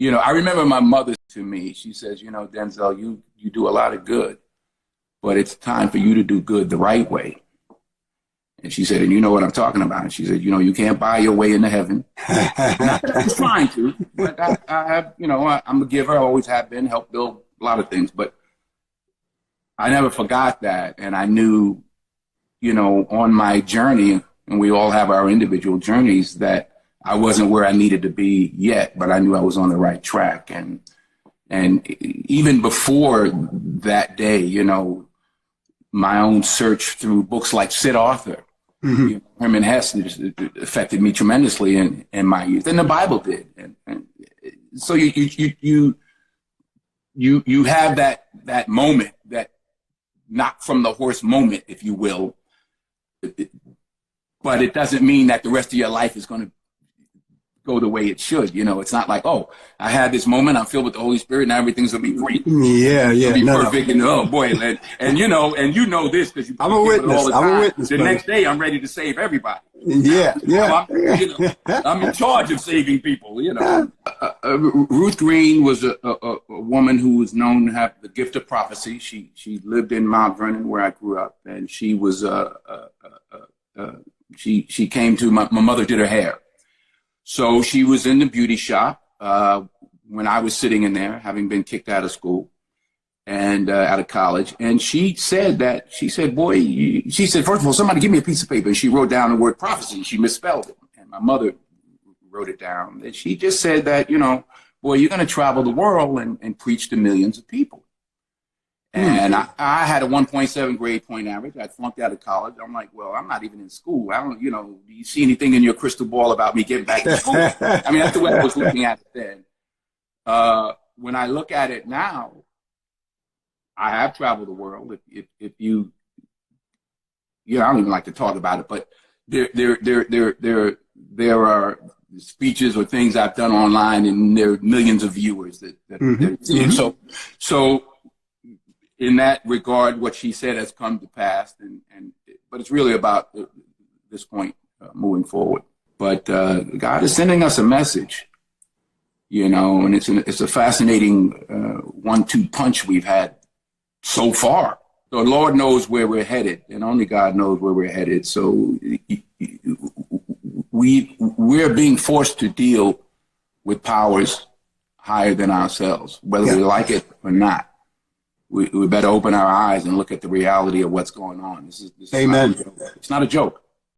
I remember my mother to me, she says, Denzel, you do a lot of good, but it's time for you to do good the right way. And she said, and you know what I'm talking about. And she said, you can't buy your way into heaven. Not that I was trying to, but I have, I'm a giver. I always have been, helped build a lot of things. But I never forgot that. And I knew, on my journey, and we all have our individual journeys, that I wasn't where I needed to be yet, but I knew I was on the right track. And even before that day, my own search through books like Sid Author, Herman Hesse affected me tremendously in my youth, and the Bible did. And so you have that moment, that knock from the horse moment, if you will, but it doesn't mean that the rest of your life is going to go the way it should. It's not like, oh, I had this moment, I'm filled with the Holy Spirit, now everything's gonna be great. Yeah, be perfect. And oh boy, and you know this because I'm a witness. I'm a witness. The next day, I'm ready to save everybody. Yeah. I'm in charge of saving people. Ruth Green was a woman who was known to have the gift of prophecy. She lived in Mount Vernon, where I grew up, and she was she came to my mother did her hair. So she was in the beauty shop when I was sitting in there, having been kicked out of school and out of college. And she said, boy, she said, first of all, somebody give me a piece of paper. And she wrote down the word prophecy. She misspelled it. And my mother wrote it down. And she just said that, boy, you're going to travel the world and preach to millions of people. And I had a 1.7 grade point average. I flunked out of college. I'm like, well, I'm not even in school. I don't, do you see anything in your crystal ball about me getting back to school? I mean, that's the way I was looking at it then. When I look at it now, I have traveled the world. If you, I don't even like to talk about it, but there are speeches or things I've done online, and there are millions of viewers that see it. So in that regard, what she said has come to pass, but it's really about this point moving forward. But God is sending us a message, and it's a fascinating 1-2 punch we've had so far. The Lord knows where we're headed, and only God knows where we're headed. So we're being forced to deal with powers higher than ourselves, whether we like it or not. We better open our eyes and look at the reality of what's going on. This Amen. It's not a joke.